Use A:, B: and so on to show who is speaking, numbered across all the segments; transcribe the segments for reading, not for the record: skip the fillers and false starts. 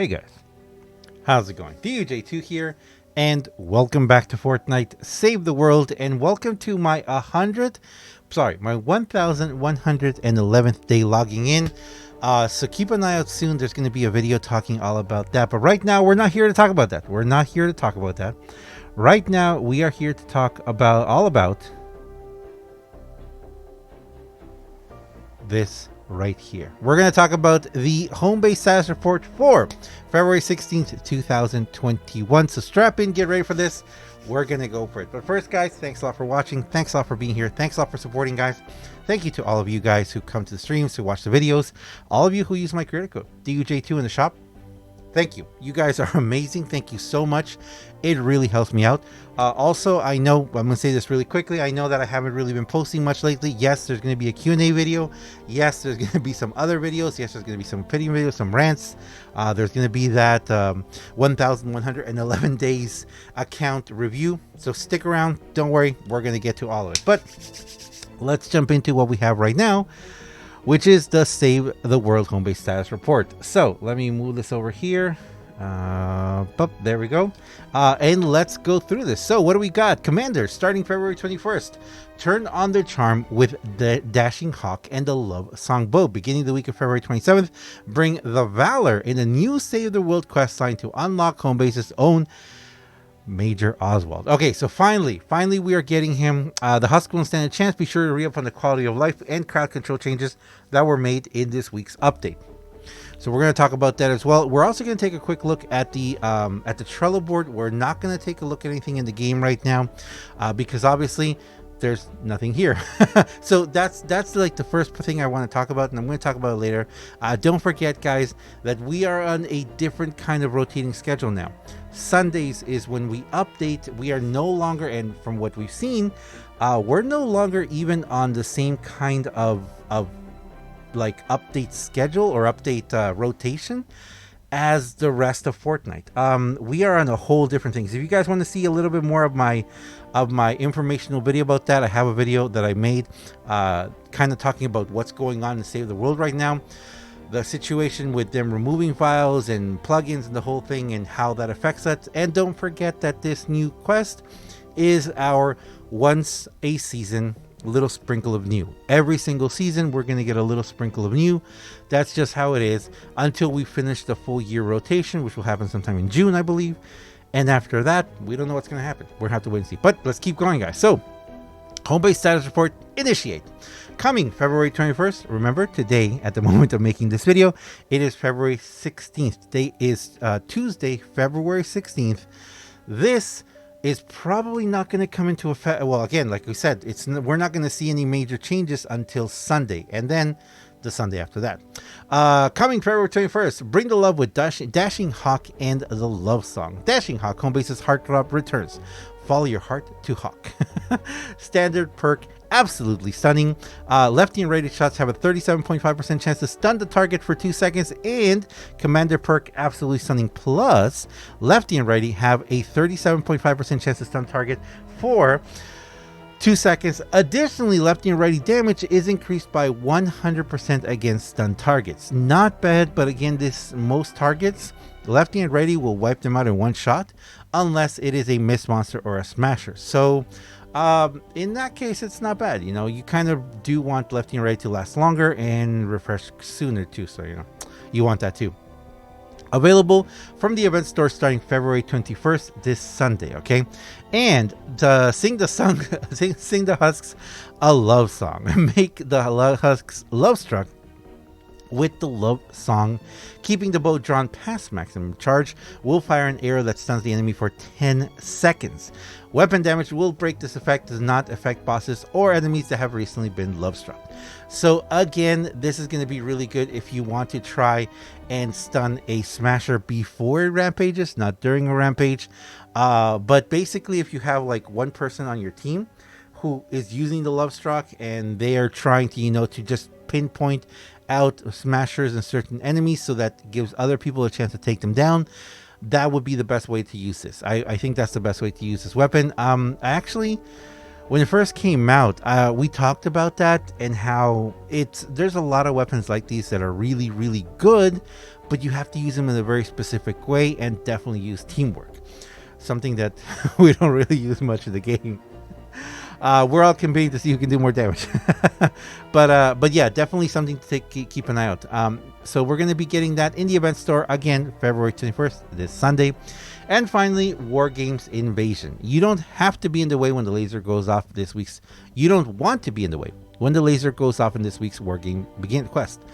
A: Hey guys, how's it going? DUJ2 here, and welcome back to Fortnite Save the World, and welcome to my 1111th day logging in. So keep an eye out soon. There's going to be a video talking all about that, but right now we're not here to talk about that. Right now we are here to talk about all about this right here. We're going to talk about the Homebase status report for February 16th, 2021. So strap in, get ready for this. We're going to go for it. But first, guys, thanks a lot for watching. Thanks a lot for being here. Thanks a lot for supporting, guys. Thank you to all of you guys who come to the streams, who watch the videos, all of you who use my creator code, DUJ2 in the shop. Thank you. You guys are amazing. Thank you so much. It really helps me out. Also, I know, I'm going to say this really quickly. I know that I haven't really been posting much lately. Yes, there's going to be a Q&A video. Yes, there's going to be some other videos. Yes, there's going to be some opinion videos, some rants. There's going to be that 1111 days account review. So stick around. Don't worry. We're going to get to all of it. But let's jump into what we have right now, which is the Save the World Homebase status report. So let me move this over here. There we go. And let's go through this. So what do we got? Commanders, starting February 21st, turn on their charm with the Dashing Hawk and the Love Song Bow. Beginning the week of February 27th, bring the Valor in a new Save the World quest line to unlock Homebase's own Major Oswald. Okay, so finally we are getting him. The Husk won't stand a chance. Be sure to re-up on the quality of life and crowd control changes that were made in this week's update. So we're going to talk about that as well. We're also going to take a quick look at the Trello board. We're not going to take a look at anything in the game right now because obviously there's nothing here. So that's like the first thing I want to talk about, and I'm going to talk about it later. Don't forget, guys, that we are on a different kind of rotating schedule now. Sundays is when we update. We are no longer, and from what we've seen, we're no longer even on the same kind of like update schedule or update rotation as the rest of Fortnite. We are on a whole different thing. So if you guys want to see a little bit more of my informational video about that, I have a video that I made kind of talking about what's going on in Save the World right now, the situation with them removing files and plugins and the whole thing, and how that affects us. And don't forget that this new quest is our once a season little sprinkle of new. Every single season we're going to get a little sprinkle of new. That's just how it is until we finish the full year rotation, which will happen sometime in June, I believe. And after that, we don't know what's going to happen. We're going to have to wait and see. But let's keep going, guys. So Homebase status report, initiate. Coming February 21st. Remember, today, at the moment of making this video, it is February 16th. Today is Tuesday, February 16th. This is probably not going to come into effect. Well, again, like we said, we're not going to see any major changes until Sunday, and then the Sunday after that. Coming February 21st, bring the love with Dashing Hawk and the Love Song. Dashing Hawk, Homebase's Heartthrob returns. Follow your heart to Hawk. Standard perk, absolutely stunning. Lefty and righty shots have a 37.5% chance to stun the target for 2 seconds, and Commander perk, absolutely stunning. Plus, lefty and righty have a 37.5% chance to stun target for 2 seconds. Additionally, lefty and righty damage is increased by 100% against stun targets. Not bad, but again, most targets, lefty and righty will wipe them out in one shot, unless it is a mist monster or a smasher. So in that case, it's not bad. You know, you kind of do want lefty and righty to last longer and refresh sooner too. So, you know, you want that too. Available from the event store starting February 21st, this Sunday, okay? And sing the Husks a love song. Make the Husks love struck with the Love Song. Keeping the bow drawn past maximum charge will fire an arrow that stuns the enemy for 10 seconds. Weapon damage will break this effect, does not affect bosses or enemies that have recently been love struck. So again, this is going to be really good if you want to try and stun a smasher before it rampages, not during a rampage. But basically, if you have like one person on your team who is using the love struck and they are trying to, you know, to just pinpoint out smashers and certain enemies so that gives other people a chance to take them down, that would be the best way to use this. I think that's the best way to use this weapon. When it first came out, we talked about that and how there's a lot of weapons like these that are really, really good, but you have to use them in a very specific way and definitely use teamwork. Something that we don't really use much in the game. We're all competing to see who can do more damage. but yeah, definitely something to keep an eye out. So we're going to be getting that in the event store again, February 21st, this Sunday. And finally, War Games Invasion. You don't have to be in the way when the laser goes off this week's. You don't want to be in the way when the laser goes off in this week's War Game quest.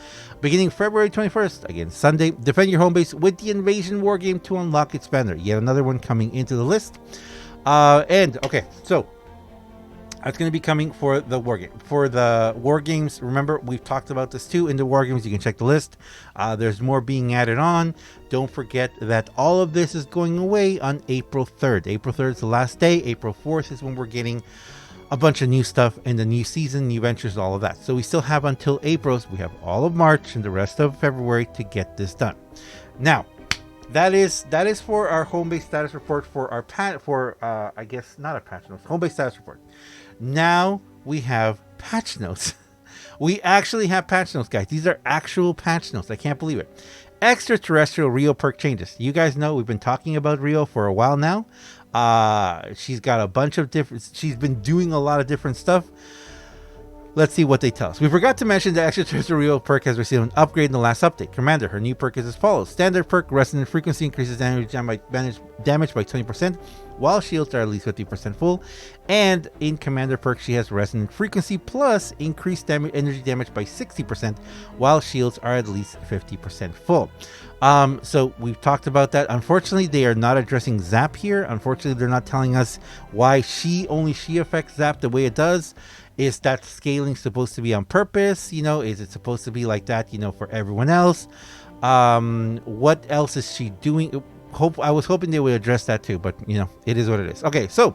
A: Beginning February 21st, again Sunday, defend your home base with the Invasion War Game to unlock its banner. Yet another one coming into the list. Okay, so that's going to be coming for the war game. For the war games, remember, we've talked about this too in the war games. You can check the list. There's more being added on. Don't forget that all of this is going away on April 3rd. April 3rd is the last day. April 4th is when we're getting a bunch of new stuff in the new season, new ventures, all of that. So we still have until April. So we have all of March and the rest of February to get this done. Now, that is for our home base status report for our I guess not a patch notes, home base status report. Now we have patch notes. We actually have patch notes, guys. These are actual patch notes. I can't believe it. Extraterrestrial Rio perk changes. You guys know we've been talking about Rio for a while now. She's got a bunch of different. She's been doing a lot of different stuff. Let's see what they tell us. We forgot to mention the extraterrestrial perk has received an upgrade in the last update. Commander, her new perk is as follows. Standard perk, resonant frequency increases damage by 20%, while shields are at least 50% full. And in Commander perk, she has resonant frequency plus increased energy damage by 60%, while shields are at least 50% full. So we've talked about that. Unfortunately, they are not addressing Zap here. Unfortunately, they're not telling us why only she affects Zap the way it does. Is that scaling supposed to be on purpose? Is it supposed to be like that, for everyone else? What else is she doing? I was hoping they would address that too, but it is what it is. Okay, so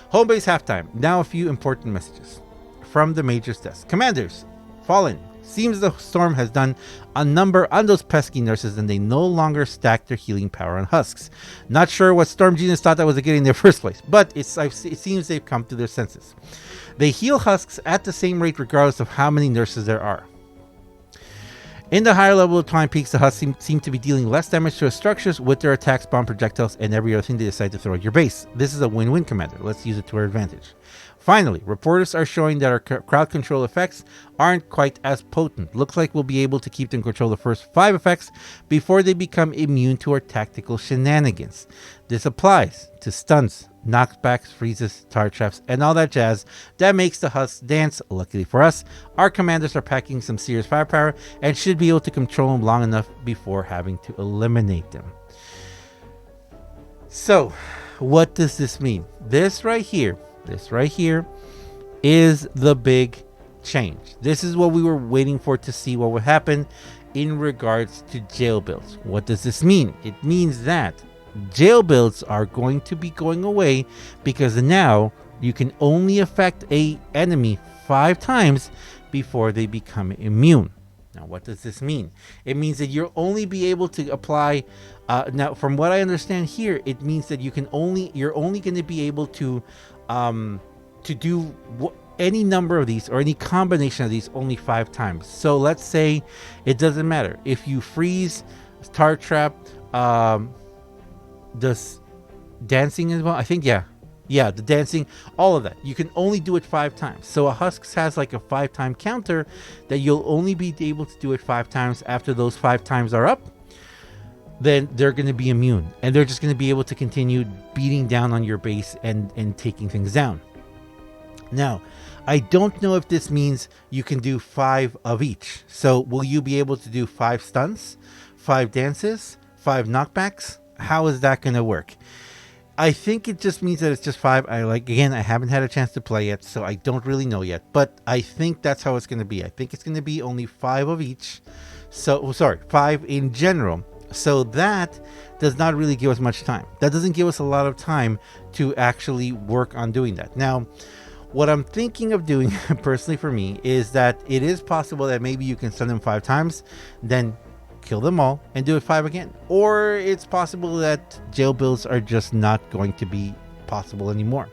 A: home base halftime. Now a few important messages from the Major's desk. Commanders, Fallen. Seems the Storm has done a number on those pesky nurses and they no longer stack their healing power on husks. Not sure what Storm Genius thought that was getting in the first place, but it seems they've come to their senses. They heal husks at the same rate regardless of how many nurses there are. In the higher level of Twine Peaks, the husks seem to be dealing less damage to structures with their attacks, bomb projectiles, and every other thing they decide to throw at your base. This is a win-win, Commander. Let's use it to our advantage. Finally, reporters are showing that our crowd control effects aren't quite as potent. Looks like we'll be able to keep them control the first 5 effects before they become immune to our tactical shenanigans. This applies to stuns, knockbacks, freezes, tar traps, and all that jazz that makes the husks dance. Luckily for us, our commanders are packing some serious firepower and should be able to control them long enough before having to eliminate them. So, what does this mean? This right here is the big change. This is what we were waiting for to see what would happen in regards to jail builds. What does this mean? It means that jail builds are going to be going away because now you can only affect a enemy 5 times before they become immune. Now, what does this mean? It means that you'll only be able to apply. Now, from what I understand here, it means that you're only going to be able to do any number of these or any combination of these only 5 times. So let's say it doesn't matter if you freeze, tar trap, does dancing as well. I think yeah, the dancing, all of that. You can only do it 5 times. So a Husks has like a 5-time counter that you'll only be able to do it 5 times. After those 5 times are up, then they're going to be immune and they're just going to be able to continue beating down on your base and taking things down. Now, I don't know if this means you can do 5 of each. So will you be able to do 5 stunts, 5 dances, 5 knockbacks? How is that going to work? I think it just means that it's just 5. I haven't had a chance to play yet, so I don't really know yet. But I think that's how it's going to be. I think it's going to be only 5 of each. 5 in general. So that does not really give us much time. That doesn't give us a lot of time to actually work on doing that. Now, what I'm thinking of doing personally for me is that it is possible that maybe you can stun them 5 times, then kill them all and do it 5 again. Or it's possible that jail builds are just not going to be possible anymore.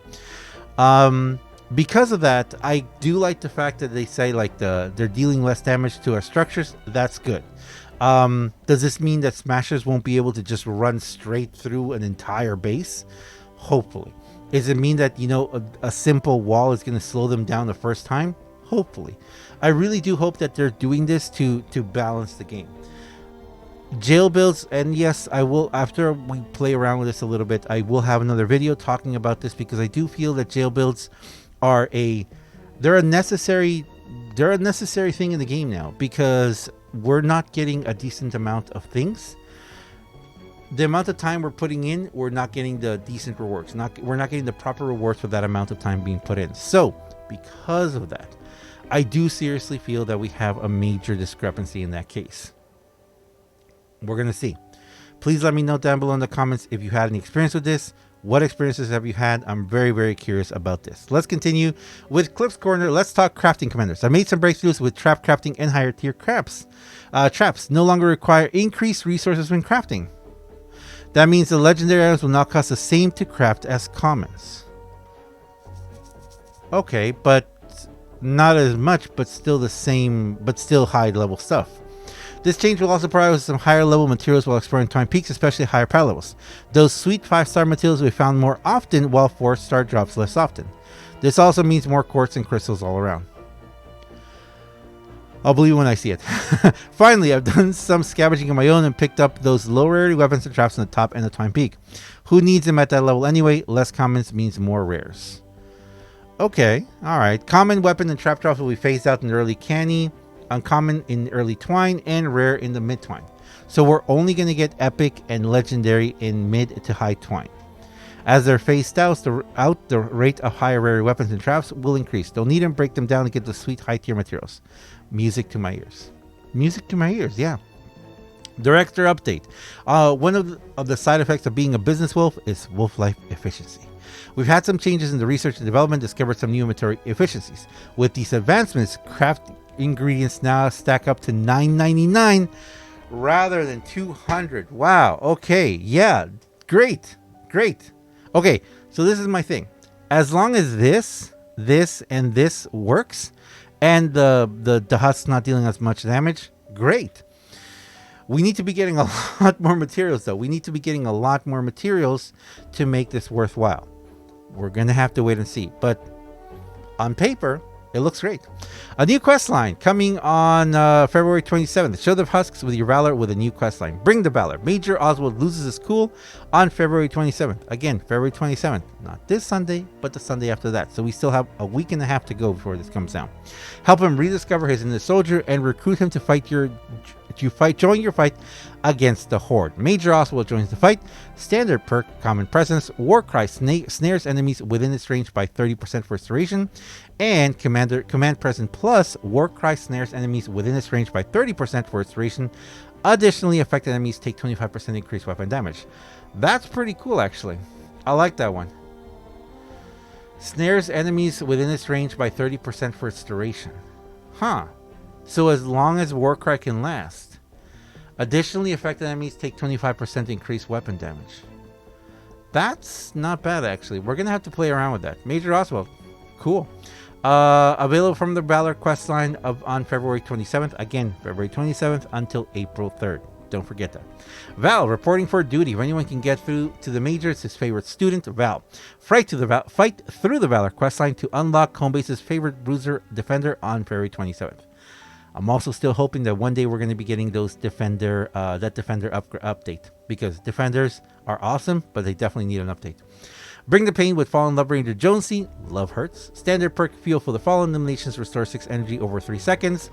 A: Because of that, I do like the fact that they say like they're dealing less damage to our structures. That's good. Does this mean that smashers won't be able to just run straight through an entire base? Hopefully. Does it mean that, you know, a simple wall is going to slow them down the first time? Hopefully. I really do hope that they're doing this to balance the game. Jail builds, and yes, I will, after we play around with this a little bit, I will have another video talking about this, because I do feel that jail builds are they're a necessary thing in the game now, because we're not getting a decent amount of things. The amount of time we're putting in, we're not getting the decent rewards. We're not getting the proper rewards for that amount of time being put in. So because of that, I do seriously feel that we have a major discrepancy in that case. We're going to see. Please let me know down below in the comments if you had any experience with this. What experiences have you had? I'm very, very curious about this. Let's continue with Clip's Corner. Let's talk crafting commanders. I made some breakthroughs with trap crafting and higher tier traps. Traps no longer require increased resources when crafting. That means the legendary items will now cost the same to craft as commons. Okay, but not as much, but still the same, but still high level stuff. This change will also provide us some higher level materials while exploring Twine Peaks, especially higher power levels. Those sweet 5-star materials will be found more often, while 4-star drops less often. This also means more quartz and crystals all around. I'll believe when I see it. Finally, I've done some scavenging on my own and picked up those low rarity weapons and traps on the top end of Twine Peak. Who needs them at that level anyway? Less commons means more rares. Okay, alright. Common weapon and trap drops will be phased out in early canny, uncommon in early twine, and rare in the mid twine. So we're only going to get epic and legendary in mid to high twine. As they're phased out, the rate of higher rare weapons and traps will increase. Don't need them, break them down to get the sweet high tier materials. Music to my ears. Music to my ears, yeah. Director update. One of the side effects of being a business wolf is wolf life efficiency. We've had some changes in the research and development, discovered some new inventory efficiencies. With these advancements, craft ingredients now stack up to $9.99 rather than $200. Wow. Okay. Yeah. Great. Okay. So this is my thing. As long as this, and this works, and the husk's not dealing as much damage, great. We need to be getting a lot more materials, though. We need to be getting a lot more materials to make this worthwhile. We're going to have to wait and see. But on paper, it looks great. A new quest line coming on February 27th. Show the husks with your valor with a new quest line. Bring the valor. Major Oswald loses his cool on February 27th. Again, February 27th. Not this Sunday, but the Sunday after that. So we still have a week and a half to go before this comes out. Help him rediscover his inner soldier and recruit him to join your fight against the Horde. Major Oswald joins the fight. Standard perk, Common Presence. Warcry snares enemies within its range by 30% for its duration. And Command Presence Plus, Warcry snares enemies within its range by 30% for its duration. Additionally, affected enemies take 25% increased weapon damage. That's pretty cool, actually. I like that one. Snares enemies within its range by 30% for its duration. Huh. So as long as Warcry can last. Additionally, affected enemies take 25% increased weapon damage. That's not bad, actually. We're going to have to play around with that. Major Oswald. Cool. Available from the Valor quest line on February 27th. Again, February 27th until April 3rd. Don't forget that. Val reporting for duty. If anyone can get through to the major, it's his favorite student, Val. Fight through the Valor questline to unlock Homebase's favorite bruiser defender on February 27th. I'm also still hoping that one day we're going to be getting those defender update, because defenders are awesome, but they definitely need an update. Bring the pain with Fallen Love Ranger Jonesy. Love hurts. Standard perk, Fuel for the Fallen. Eliminations restore 6 energy over 3 seconds.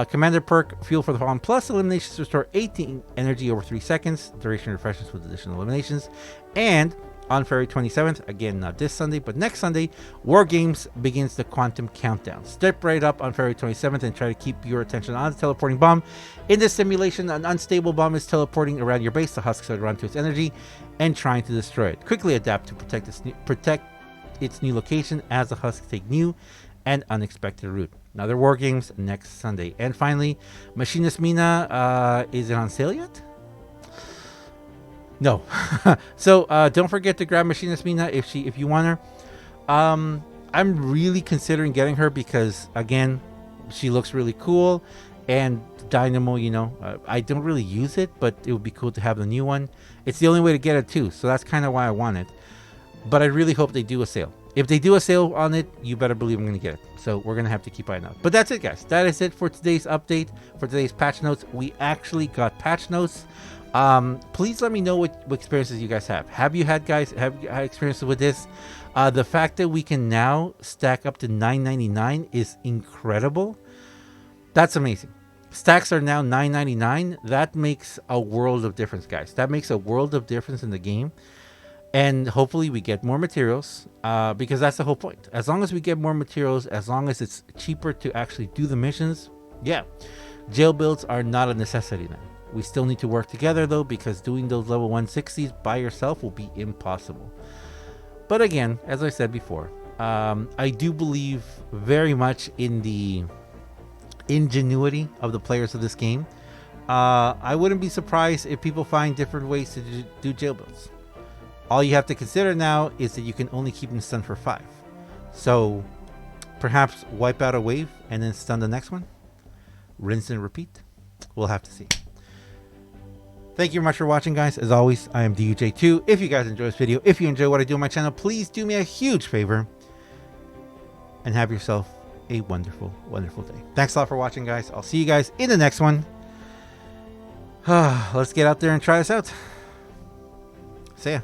A: Commander perk, Fuel for the Fallen Plus. Eliminations restore 18 energy over 3 seconds. Duration refreshes with additional eliminations. And on February 27th, again, not this Sunday, but next Sunday, War Games begins the Quantum Countdown. Step right up on February 27th and try to keep your attention on the teleporting bomb. In this simulation, an unstable bomb is teleporting around your base. The husks are run to its energy and trying to destroy it. Quickly adapt to protect its new location as the husks take new and unexpected route. Another War Games next Sunday. And finally, Machinist Mina, is it on sale yet? No. So don't forget to grab Machinist Mina if you want her. I'm really considering getting her because, again, she looks really cool. And Dynamo, you know, I don't really use it, but it would be cool to have the new one. It's the only way to get it too, so that's kind of why I want it. But I really hope they do a sale. If they do a sale on it, you better believe I'm going to get it. So we're going to have to keep eyeing out. But that's it, guys. That is it for today's update, for today's patch notes. We actually got patch notes. Please let me know what experiences you guys have. Have you had experiences with this? The fact that we can now stack up to $9.99 is incredible. That's amazing. Stacks are now $9.99. That makes a world of difference, guys. That makes a world of difference in the game. And hopefully we get more materials, because that's the whole point. As long as we get more materials, as long as it's cheaper to actually do the missions, yeah, jail builds are not a necessity now. We still need to work together, though, because doing those level 160s by yourself will be impossible. But again, as I said before, I do believe very much in the ingenuity of the players of this game. I wouldn't be surprised if people find different ways to do jail builds. All you have to consider now is that you can only keep them stunned for 5. So perhaps wipe out a wave and then stun the next one. Rinse and repeat. We'll have to see. Thank you very much for watching, guys. As always, I am DUJ2. If you guys enjoy this video, if you enjoy what I do on my channel, please do me a huge favor and have yourself a wonderful, wonderful day. Thanks a lot for watching, guys. I'll see you guys in the next one. Let's get out there and try this out. See ya.